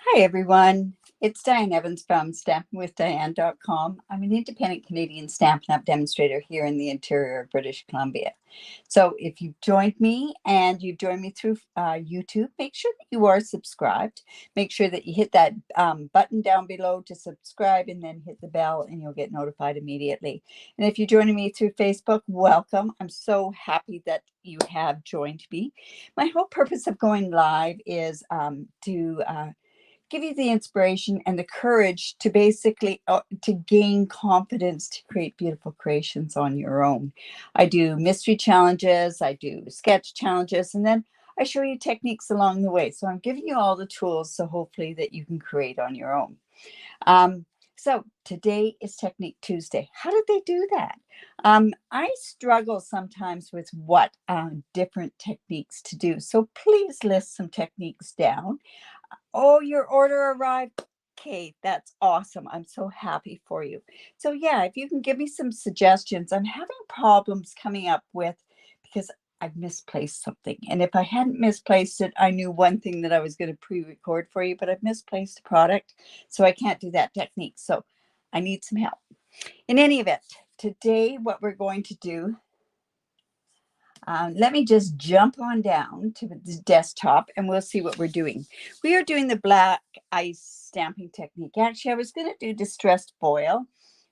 Hi, everyone. It's Diane Evans from stampingwithdiane.com. I'm an independent Canadian Stampin' Up demonstrator here in the interior of British Columbia. So if you've joined me and you've joined me through YouTube, make sure that you are subscribed. Make sure that you hit that button down below to subscribe and then hit the bell and you'll get notified immediately. And if you're joining me through Facebook, welcome. I'm so happy that you have joined me. My whole purpose of going live is to give you the inspiration and the courage to basically to gain confidence to create beautiful creations on your own. I do mystery challenges, I do sketch challenges, and then I show you techniques along the way. So I'm giving you all the tools so hopefully that you can create on your own. So today is Technique Tuesday. How did they do that? I struggle sometimes with what different techniques to do. So please list some techniques down. Oh, your order arrived. Okay, that's awesome. I'm so happy for you. So yeah, if you can give me some suggestions. I'm having problems coming up with because I've misplaced something. And if I hadn't misplaced it, I knew one thing that I was going to pre-record for you, but I've misplaced the product. So I can't do that technique. So I need some help. In any event, today what we're going to do, let me just jump on down to the desktop and we'll see what we're doing. We are doing the black ice stamping technique. Actually, I was going to do distressed foil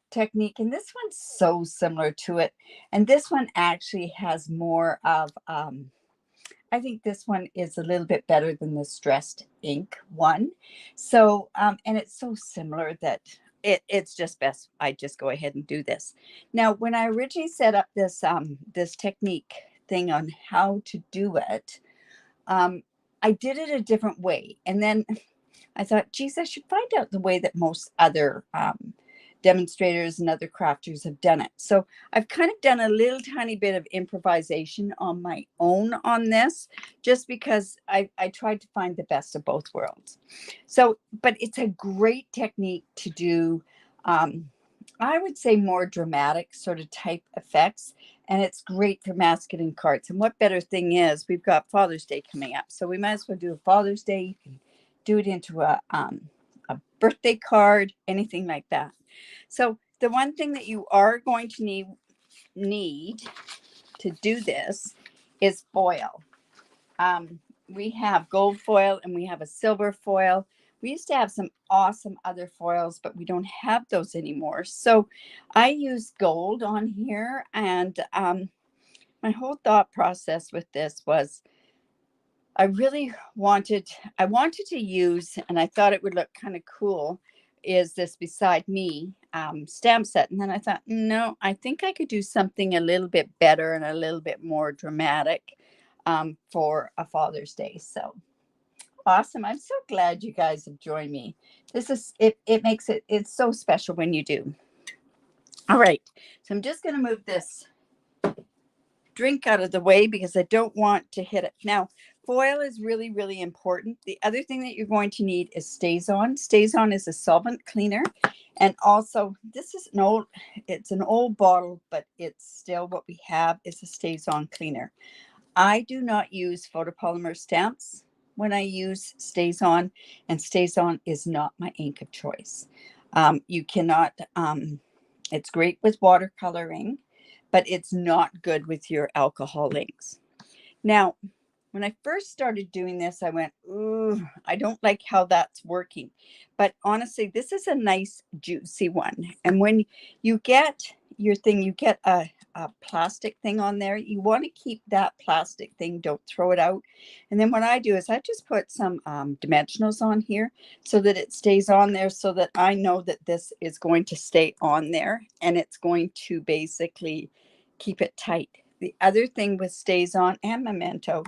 technique, and this one's so similar to it. And this one actually has more of, I think this one is a little bit better than the stressed ink one. So, and it's so similar that it's just best I just go ahead and do this. Now, when I originally set up this technique thing on how to do it, I did it a different way. And then I thought, geez, I should find out the way that most other demonstrators and other crafters have done it. So I've kind of done a little tiny bit of improvisation on my own on this, just because I tried to find the best of both worlds. So, but it's a great technique to do, I would say, more dramatic sort of type effects. And it's great for masking cards. And what better thing is, we've got Father's Day coming up. So we might as well do a Father's Day. You can do it into a birthday card, anything like that. So the one thing that you are going to need to do this is foil. We have gold foil and we have a silver foil. We used to have some awesome other foils, but we don't have those anymore. So I use gold on here, and my whole thought process with this was I wanted to use, and I thought it would look kind of cool, is this beside me stamp set. And then I thought, no, I think I could do something a little bit better and a little bit more dramatic for a Father's Day. So awesome. I'm so glad you guys have joined me. This is, it makes it's so special when you do. All right. So I'm just going to move this drink out of the way because I don't want to hit it. Now, foil is really, really important. The other thing that you're going to need is StazOn. StazOn is a solvent cleaner. And also, this is it's an old bottle, but it's still what we have is a StazOn cleaner. I do not use photopolymer stamps when I use StazOn, and StazOn is not my ink of choice. You cannot, it's great with watercoloring, but it's not good with your alcohol inks. Now, when I first started doing this, I went, ooh, I don't like how that's working. But honestly, this is a nice, juicy one. And when you get your thing, you get a plastic thing on there. You want to keep that plastic thing. Don't throw it out. And then what I do is I just put some dimensionals on here so that it stays on there, so that I know that this is going to stay on there and it's going to basically keep it tight. The other thing with StazOn and Memento,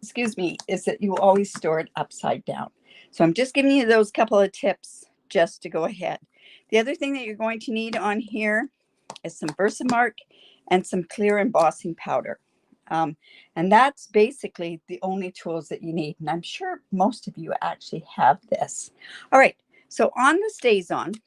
excuse me, is that you always store it upside down. So I'm just giving you those couple of tips just to go ahead. The other thing that you're going to need on here is some Versamark and some clear embossing powder. And that's basically the only tools that you need. And I'm sure most of you actually have this. All right, so on the StazOn,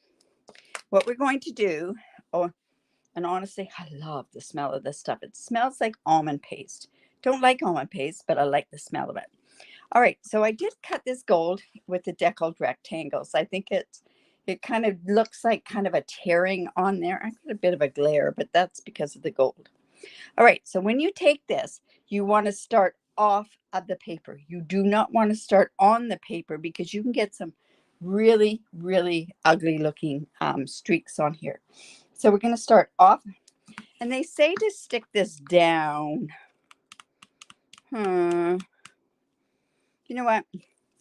what we're going to do, and honestly, I love the smell of this stuff. It smells like almond paste. Don't like almond paste, but I like the smell of it. All right, so I did cut this gold with the deckled rectangles. I think it kind of looks like kind of a tearing on there. I got a bit of a glare, but that's because of the gold. All right, so when you take this, you want to start off of the paper. You do not want to start on the paper because you can get some really, really ugly looking streaks on here. So we're going to start off, and they say to stick this down. You know what?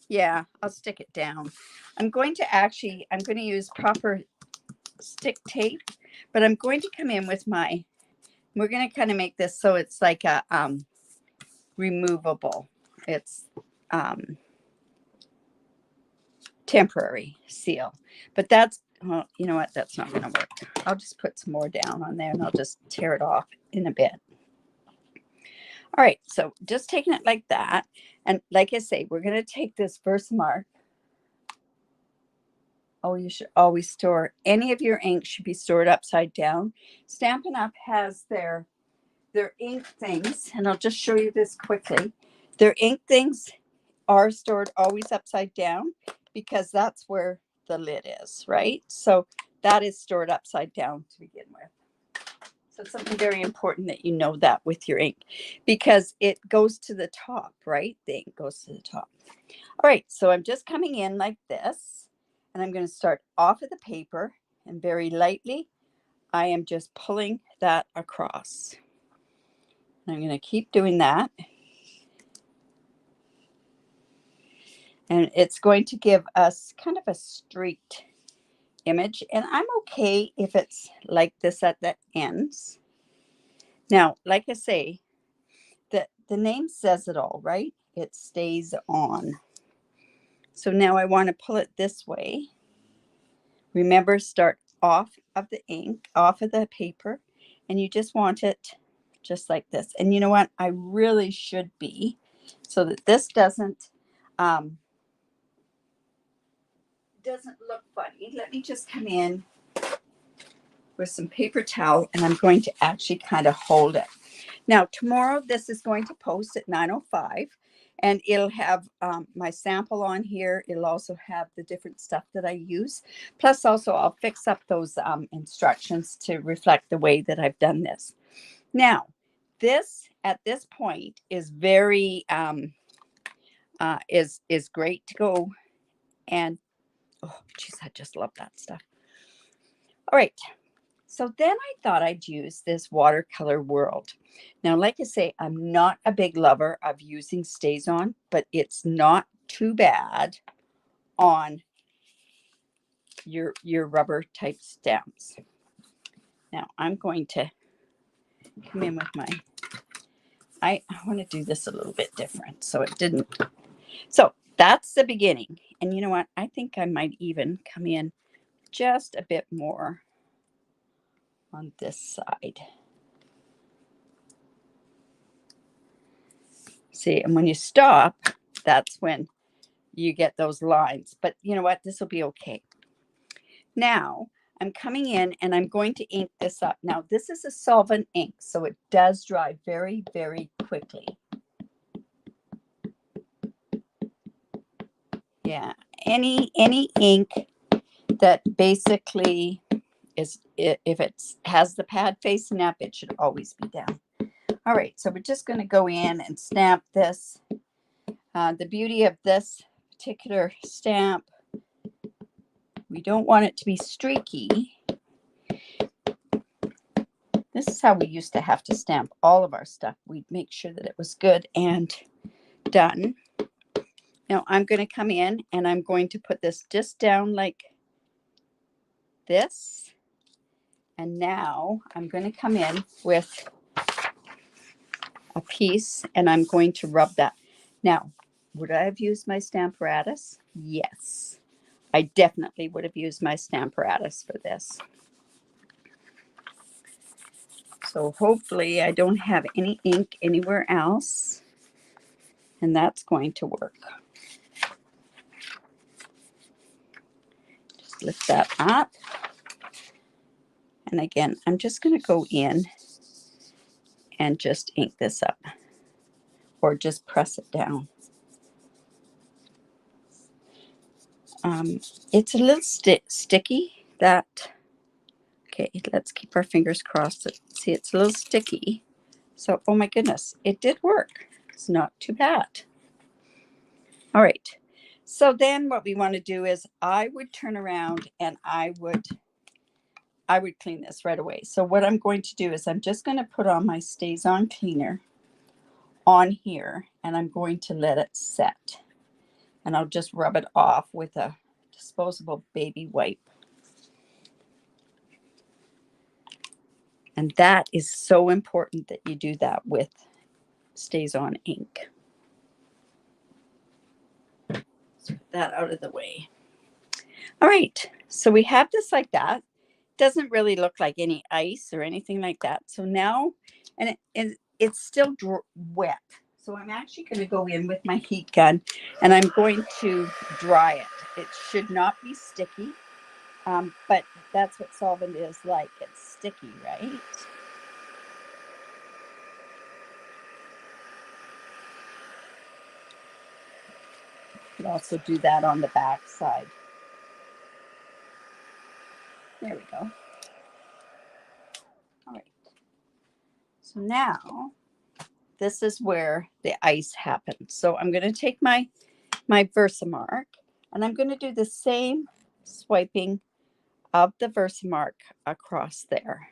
Yeah, I'll stick it down. I'm going to use proper stick tape, but I'm going to come in with we're going to kind of make this so it's like a removable. It's temporary seal, but that's, well, you know what? That's not going to work. I'll just put some more down on there and I'll just tear it off in a bit. All right, so just taking it like that. And like I say, we're going to take this Versamark. Oh, you should always store, any of your ink should be stored upside down. Stampin' Up has their ink things, and I'll just show you this quickly. Their ink things are stored always upside down because that's where the lid is, right? So that is stored upside down to begin with. So it's something very important that you know that with your ink because it goes to the top, right? The ink goes to the top. All right, so I'm just coming in like this, and I'm going to start off of the paper, and very lightly, I am just pulling that across. And I'm going to keep doing that. And it's going to give us kind of a streaked image. And I'm okay if it's like this at the ends. Now, like I say, the name says it all, right? It stays on. So now I want to pull it this way. Remember, start off of the ink, off of the paper, and you just want it just like this. And you know what? I really should be, so that this doesn't look funny. Let me just come in with some paper towel, and I'm going to actually kind of hold it. Now, tomorrow, this is going to post at 9:05, and it'll have my sample on here. It'll also have the different stuff that I use. Plus, also, I'll fix up those instructions to reflect the way that I've done this. Now, this, at this point, is very, is great to go. And, oh, geez, I just love that stuff. All right. So then I thought I'd use this watercolor world. Now, like I say, I'm not a big lover of using StazOn, but it's not too bad on your rubber type stamps. Now I'm going to come in with my, I want to do this a little bit different. So it didn't. So that's the beginning. And you know what? I think I might even come in just a bit more on this side. See, and when you stop, that's when you get those lines. But you know what? This will be okay. Now, I'm coming in and I'm going to ink this up. Now, this is a solvent ink, so it does dry very, very quickly. Yeah, any ink that basically is, if it has the pad facing up, it should always be down. All right, so we're just going to go in and stamp this. The beauty of this particular stamp, we don't want it to be streaky. This is how we used to have to stamp all of our stuff. We'd make sure that it was good and done. Now I'm going to come in and I'm going to put this just down like this. And now I'm going to come in with a piece and I'm going to rub that. Now, would I have used my Stamparatus? Yes, I definitely would have used my Stamparatus for this. So hopefully I don't have any ink anywhere else, and that's going to work. Just lift that up. And again, I'm just going to go in and just ink this up, or just press it down. it's a little sticky. Okay, let's keep our fingers crossed. See, it's a little sticky. So, oh my goodness, it did work. It's not too bad. All right. So then what we want to do is I would turn around and I would clean this right away. So what I'm going to do is I'm just going to put on my Stays On cleaner on here, and I'm going to let it set. And I'll just rub it off with a disposable baby wipe. And that is so important that you do that with Stays On ink. Let's put that out of the way. All right, so we have this like that. Doesn't really look like any ice or anything like that. So now, and it's still wet. So I'm actually going to go in with my heat gun and I'm going to dry it. It should not be sticky, but that's what solvent is like. It's sticky, right? You can also do that on the back side. There we go. All right. So now this is where the ice happens. So I'm going to take my Versamark and I'm going to do the same swiping of the Versamark across there.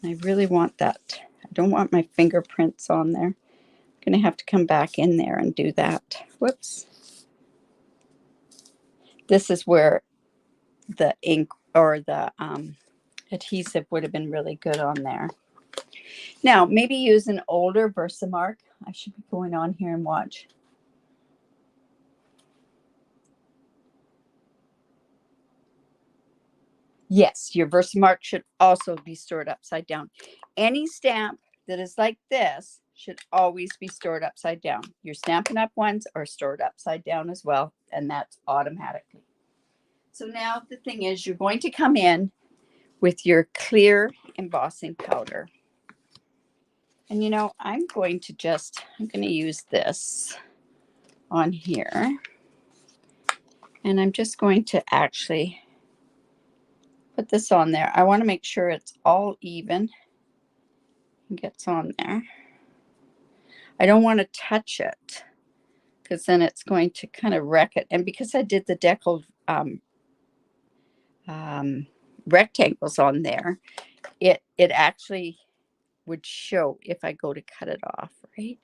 I really want that. I don't want my fingerprints on there. I'm going to have to come back in there and do that. Whoops. This is where the ink or the adhesive would have been really good on there. Now, maybe use an older Versamark. I should be going on here and watch. Yes, your Versamark should also be stored upside down. Any stamp that is like this should always be stored upside down. Your Stampin' Up ones are stored upside down as well, and that's automatically. So now the thing is, you're going to come in with your clear embossing powder. And you know, I'm going to use this on here. And I'm just going to actually put this on there. I want to make sure it's all even and gets on there. I don't want to touch it because then it's going to kind of wreck it. And because I did the deckled rectangles on there, it actually would show if I go to cut it off, right?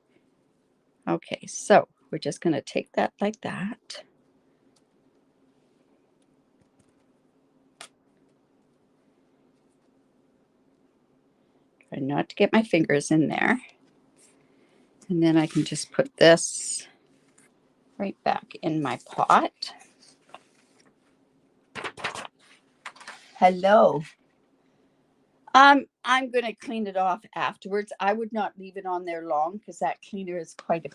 Okay, so we're just going to take that like that. Try not to get my fingers in there. And then I can just put this right back in my pot. Hello. I'm going to clean it off afterwards. I would not leave it on there long because that cleaner is quite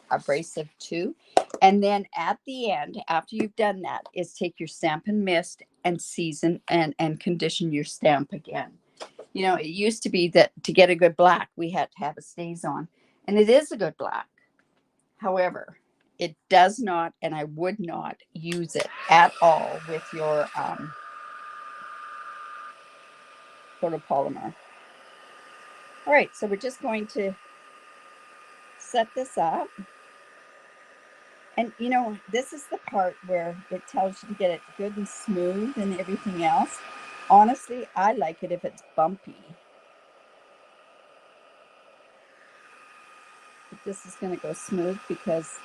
abrasive too. And then at the end, after you've done that, is take your Stampin' Mist and season and condition your stamp again. You know, it used to be that to get a good black, we had to have a Stays On. And it is a good black. However, it does not, and I would not use it at all with your photopolymer. All right, so we're just going to set this up. And you know, this is the part where it tells you to get it good and smooth and everything else. Honestly, I like it if it's bumpy. But this is going to go smooth because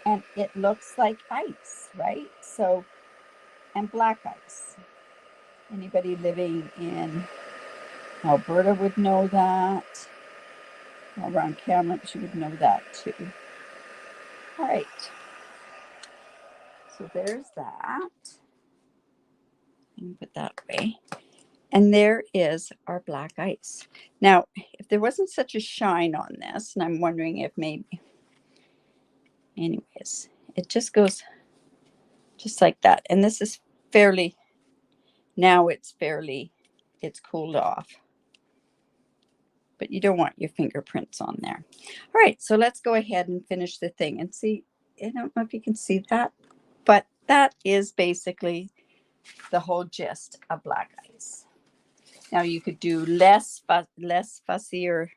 and it looks like ice, right? So, and black ice. Anybody living in Alberta would know that. Around Kamloops, you would know that too. All right. So there's that. Put that away. And there is our black ice. Now, if there wasn't such a shine on this, and I'm wondering if maybe, anyways, it just goes just like that. And this is fairly, now it's cooled off. but you don't want your fingerprints on there. All right, so let's go ahead and finish the thing and see. I don't know if you can see that, but that is basically the whole gist of black ice. Now you could do less fussier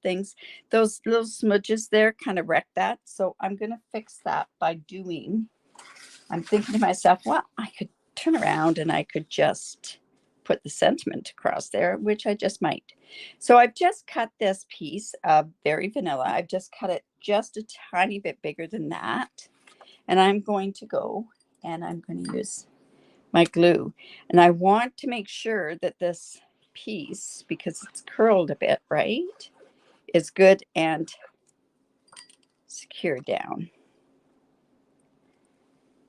things. Those little smudges there kind of wreck that. So I'm going to fix that by doing, I'm thinking to myself, well, I could turn around and I could just put the sentiment across there, which I just might. So I've just cut this piece of Berry Vanilla. I've just cut it just a tiny bit bigger than that. And I'm going to go and I'm going to use my glue. And I want to make sure that this piece, because it's curled a bit, right, is good and secure down.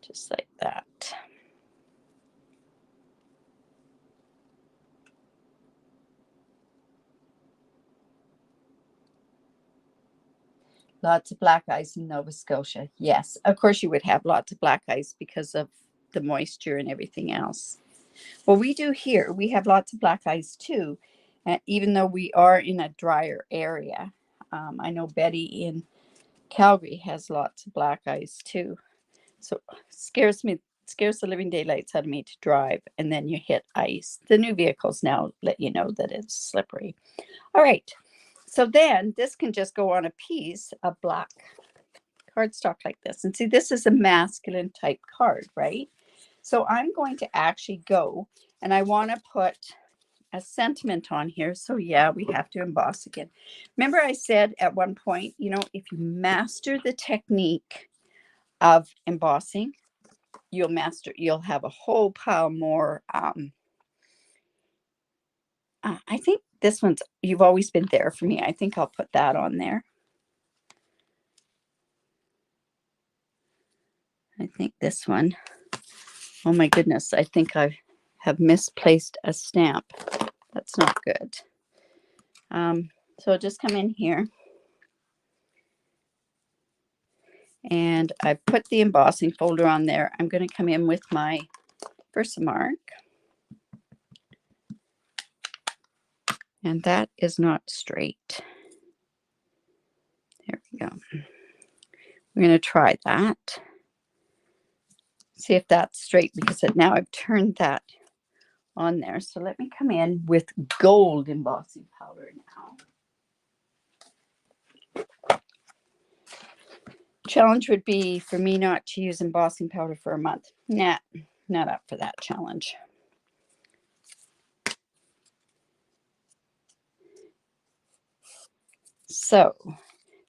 Just like that. Lots of black ice in Nova Scotia. Yes, of course you would have lots of black ice because of the moisture and everything else. Well, we do here. We have lots of black ice too, even though we are in a drier area. I know Betty in Calgary has lots of black ice too. So scares the living daylights out of me to drive, and then you hit ice. The new vehicles now let you know that it's slippery. All right. So then this can just go on a piece of black cardstock like this. And see, this is a masculine type card, right? So I'm going to actually go and I want to put a sentiment on here. So yeah, we have to emboss again. Remember I said at one point, you know, if you master the technique of embossing, you'll have a whole pile more. I think this one's, You've Always Been There for Me. I think I'll put that on there. I think this one, oh my goodness, I think I have misplaced a stamp. That's not good. So I'll just come in here. And I put the embossing folder on there. I'm going to come in with my Versamark. And that is not straight. There we go. We're going to try that. See if that's straight, because now I've turned that on there. So let me come in with gold embossing powder now. Challenge would be for me not to use embossing powder for a month. Nah, not up for that challenge. So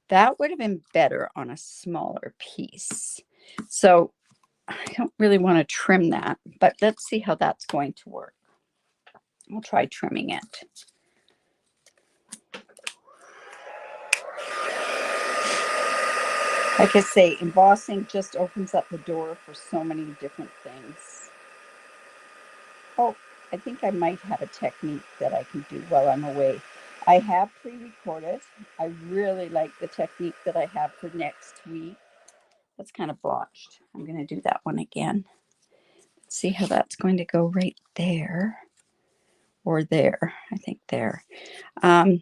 that would have been better on a smaller piece. So I don't really want to trim that, but let's see how that's going to work. I'll try trimming it. Like I say, embossing just opens up the door for so many different things. Oh, I think I might have a technique that I can do while I'm away. I have pre-recorded. I really like the technique that I have for next week. That's kind of blotched. I'm going to do that one again. Let's see how that's going to go right there or there. I think there. I'm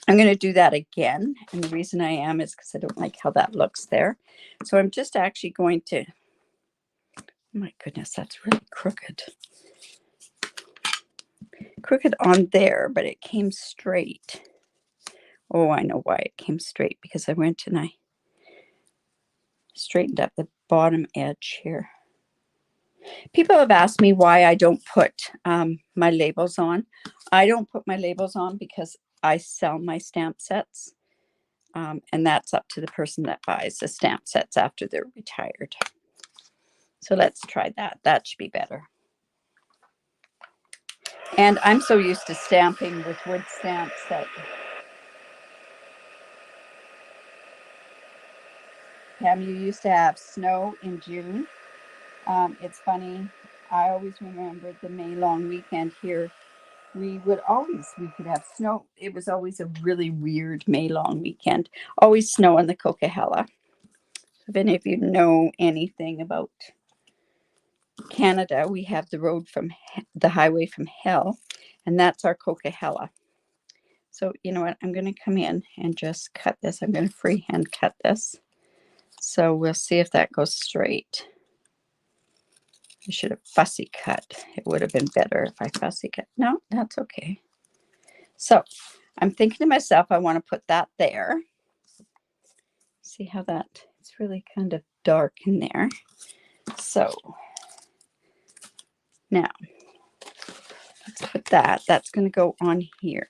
going to do that again. And the reason I am is because I don't like how that looks there. So I'm just actually going to, oh my goodness, that's really crooked. Crooked on there, but it came straight. Oh, I know why it came straight, because I went and I straightened up the bottom edge here. People have asked me why I don't put my labels on. I don't put my labels on because I sell my stamp sets. And that's up to the person that buys the stamp sets after they're retired. So let's try that. That should be better. And I'm so used to stamping with wood stamps that Pam, you used to have snow in June. It's funny. I always remember the May long weekend here. We could have snow. It was always a really weird May long weekend. Always snow on the Coquihalla. If any of you know anything about Canada, we have the highway from hell, and that's our Coquihalla. So you know what? I'm going to come in and just cut this. I'm going to freehand cut this. So we'll see if that goes straight. I should have fussy cut. It would have been better if I fussy cut. No, that's okay. So I'm thinking to myself, I want to put that there. See how that, it's really kind of dark in there. So now let's put that. That's going to go on here.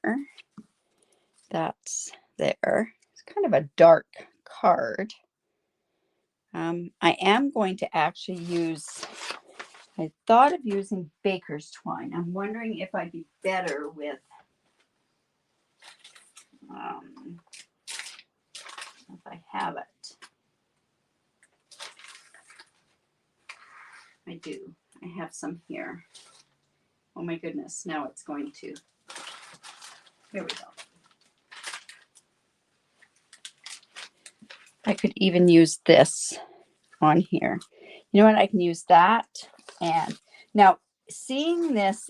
That's there. It's kind of a dark card. I am going to actually use, I thought of using baker's twine. I'm wondering if I'd be better with if I have it. I do. I have some here. Oh my goodness, now it's going to. Here we go. I could even use this on here. You know what? I can use that. And now seeing this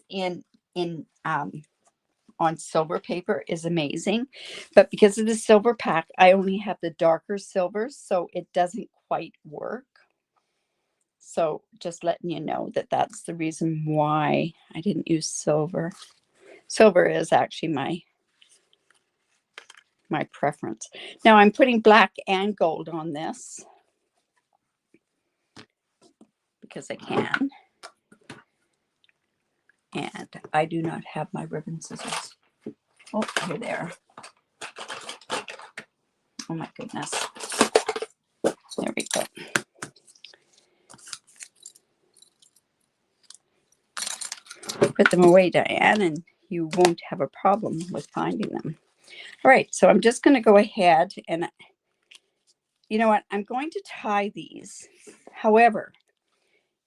on silver paper is amazing, but because of the silver pack, I only have the darker silvers, so it doesn't quite work. So just letting you know that that's the reason why I didn't use silver. Silver is actually my preference. Now I'm putting black and gold on this because I can. And I do not have my ribbon scissors. Oh, here they are. Oh my goodness. There we go. Put them away, Diane, and you won't have a problem with finding them. All right, so I'm just going to go ahead and, you know what, I'm going to tie these. However,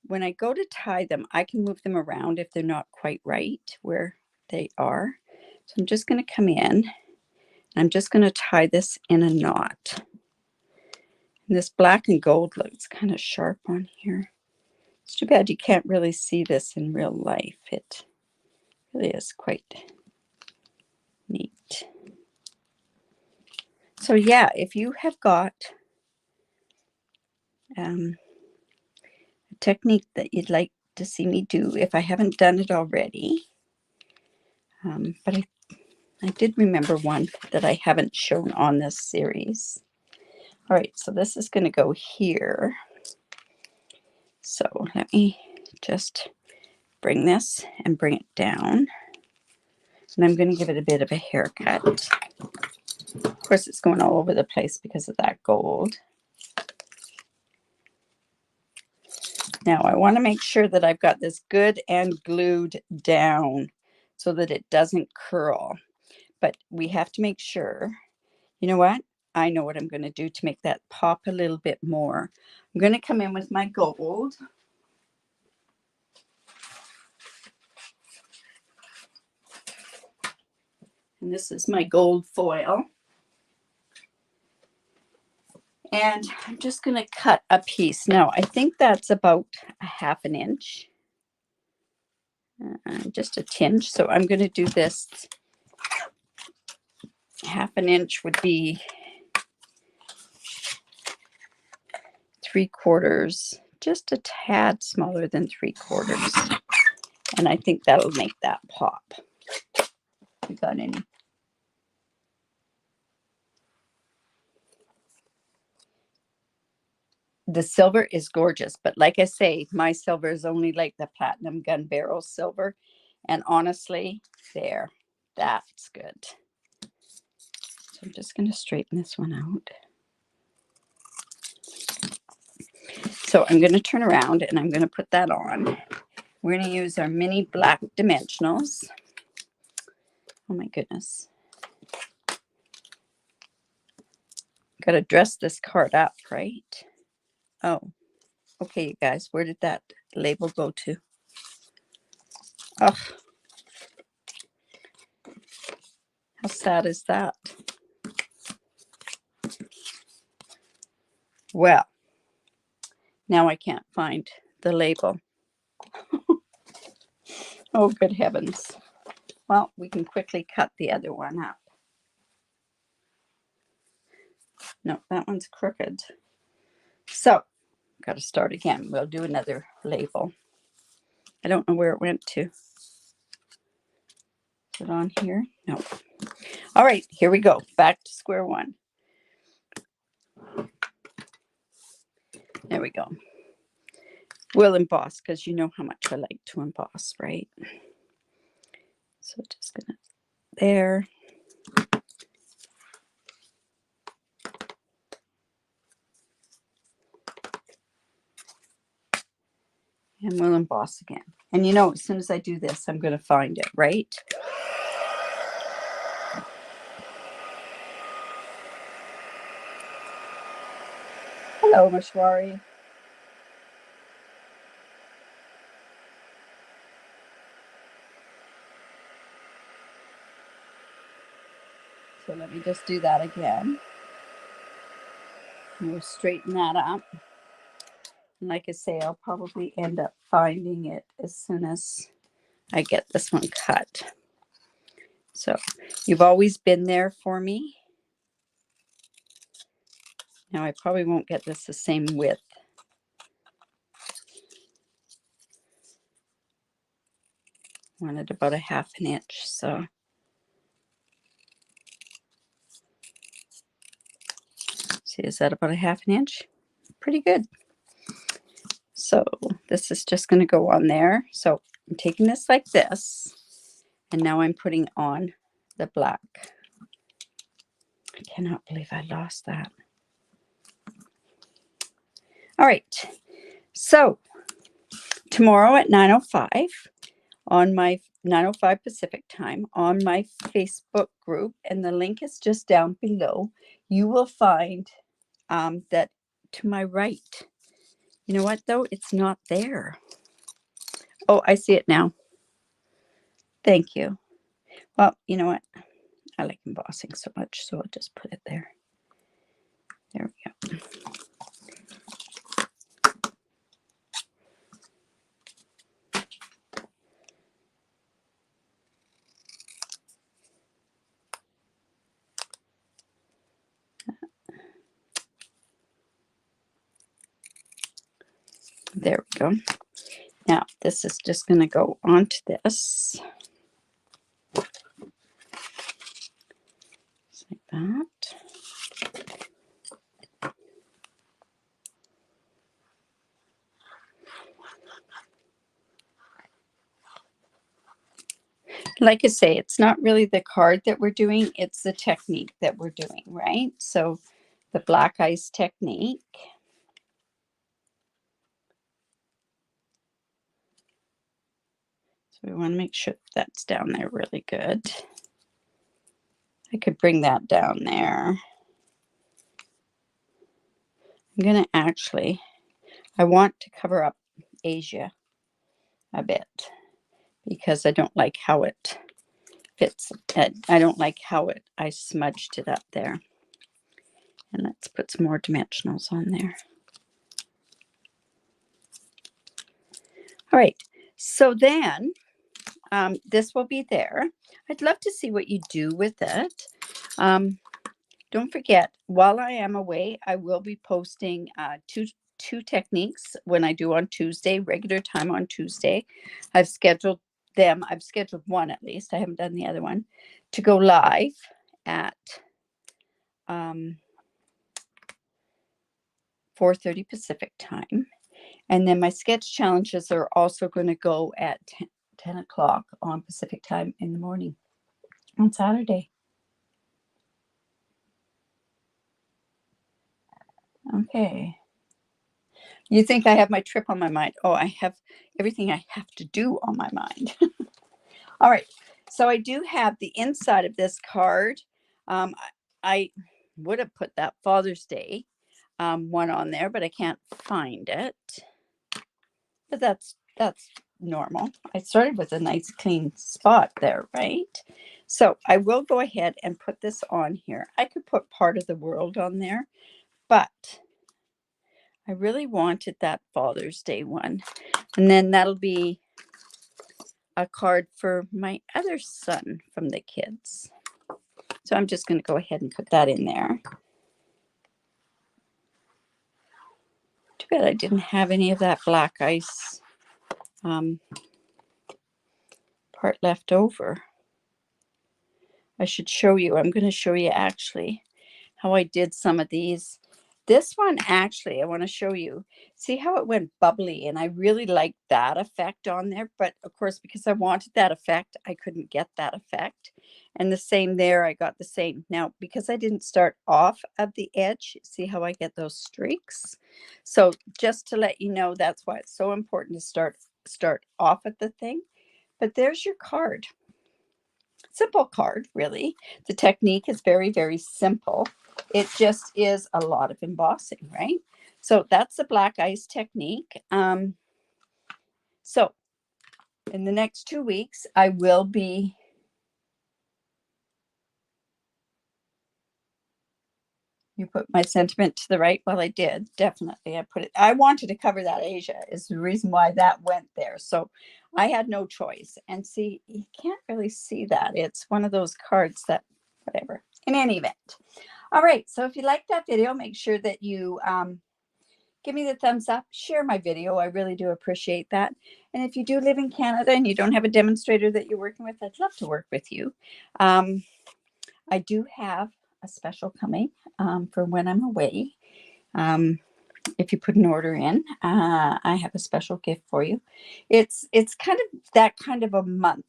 when I go to tie them, I can move them around if they're not quite right where they are. So I'm just going to come in, and I'm just going to tie this in a knot. And this black and gold looks kind of sharp on here. It's too bad you can't really see this in real life. It really is quite neat. So yeah, if you have got a technique that you'd like to see me do, if I haven't done it already, but I did remember one that I haven't shown on this series. All right, so this is going to go here. So let me just bring this and bring it down. And I'm going to give it a bit of a haircut. Of course, it's going all over the place because of that gold. Now, I want to make sure that I've got this good and glued down so that it doesn't curl. But we have to make sure, you know what? I know what I'm going to do to make that pop a little bit more. I'm going to come in with my gold. And this is my gold foil. And I'm just going to cut a piece. Now, I think that's about a ½ inch. Just a tinge. So I'm going to do this. ½ inch would be 3/4, just a tad smaller than 3/4. And I think that'll make that pop. You got any? The silver is gorgeous, but like I say, my silver is only like the platinum gun barrel silver. And honestly, there, that's good. So I'm just going to straighten this one out. So I'm going to turn around and I'm going to put that on. We're going to use our mini black dimensionals. Oh my goodness. Got to dress this card up, right? Oh, okay, you guys, where did that label go to? Oh, how sad is that? Well, now I can't find the label. Oh, good heavens. Well, we can quickly cut the other one up. No, that one's crooked. So, got to start again. We'll do another label. I don't know where it went to. Is it on here? No. All right, here we go. Back to square one. There we go. We'll emboss because you know how much I like to emboss, right? So just gonna there. And we'll emboss again. And you know, as soon as I do this, I'm going to find it, right? Hello, Mashwari. So let me just do that again. And we'll straighten that up. And like I say, I'll probably end up finding it as soon as I get this one cut. So you've always been there for me. Now I probably won't get this the same width. I wanted about a 1/2 inch. So see, is that about a 1/2 inch? Pretty good. So this is just going to go on there. So I'm taking this like this, and now I'm putting on the black. I cannot believe I lost that. All right. So tomorrow at 9:05 on my 9:05 Pacific time on my Facebook group, and the link is just down below, you will find that to my right. You know what, though? It's not there. Oh, I see it now. Thank you. Well, you know what? I like embossing so much, so I'll just put it there. There we go. There we go. Now, this is just going to go onto this. Just like that. Like I say, it's not really the card that we're doing, it's the technique that we're doing, right? So the black ice technique. So we want to make sure that's down there really good. I could bring that down there. I'm going to actually, I want to cover up Asia a bit because I don't like how it fits. I don't like how I smudged it up there. And let's put some more dimensionals on there. All right, so then this will be there. I'd love to see what you do with it. Don't forget, while I am away, I will be posting two techniques when I do on Tuesday, regular time on Tuesday. I've scheduled them. I've scheduled one at least. I haven't done the other one to go live at 4:30 Pacific time. And then my sketch challenges are also going to go at 10 o'clock on Pacific time in the morning on Saturday. Okay. You think I have my trip on my mind? Oh, I have everything I have to do on my mind. All right. So I do have the inside of this card. I would have put that Father's Day one on there, but I can't find it. But that's normal. I started with a nice clean spot there, right? So I will go ahead and put this on here. I could put part of the world on there, but I really wanted that Father's Day one. And then that'll be a card for my other son from the kids. So I'm just going to go ahead and put that in there. Too bad I didn't have any of that black ice part left over. I should show you. I'm going to show you actually how I did some of these. This one actually, I want to show you. See how it went bubbly, and I really liked that effect on there. But of course, because I wanted that effect, I couldn't get that effect. And the same there, I got the same. Now, because I didn't start off at the edge, see how I get those streaks? So just to let you know, that's why it's so important to start off at the thing. But there's your card. Simple card, really. The technique is very, very simple. It just is a lot of embossing, right? So that's the black ice technique. So in the next 2 weeks, I will be you put my sentiment to the right. Well, I did, definitely. I wanted to cover that Asia is the reason why that went there. So I had no choice. And see, you can't really see that. It's one of those cards that, whatever. In any event. All right. So if you like that video, make sure that you give me the thumbs up, share my video. I really do appreciate that. And if you do live in Canada and you don't have a demonstrator that you're working with, I'd love to work with you. I do have a special coming for when I'm away. If you put an order in, I have a special gift for you. It's kind of that kind of a month.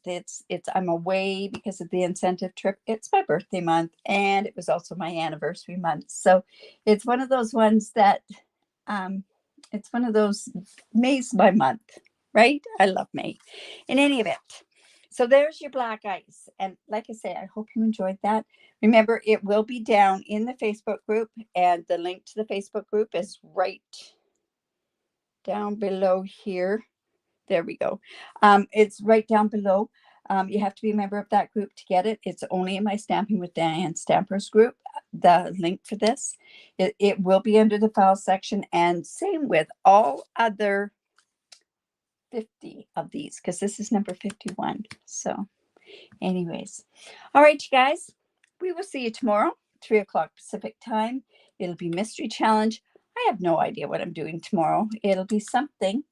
I'm away because of the incentive trip. It's my birthday month, and it was also my anniversary month. So it's one of those ones that it's one of those May's my month, right? I love May. In any event, so there's your black ice. And like I say, I hope you enjoyed that. Remember, it will be down in the Facebook group, and the link to the Facebook group is right down below here. There we go. It's right down below. You have to be a member of that group to get it. It's only in my Stamping with Diane Stampers group, the link for this. It will be under the file section, and same with all other 50 of these, because this is number 51. So anyways, all right, you guys, we will see you tomorrow, 3 o'clock Pacific time. It'll be Mystery Challenge. I have no idea what I'm doing tomorrow. It'll be something,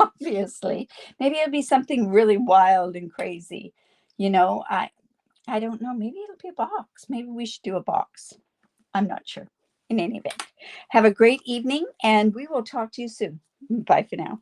obviously. Maybe it'll be something really wild and crazy. You know, I don't know. Maybe it'll be a box. Maybe we should do a box. I'm not sure. In any event, have a great evening, and we will talk to you soon. Bye for now.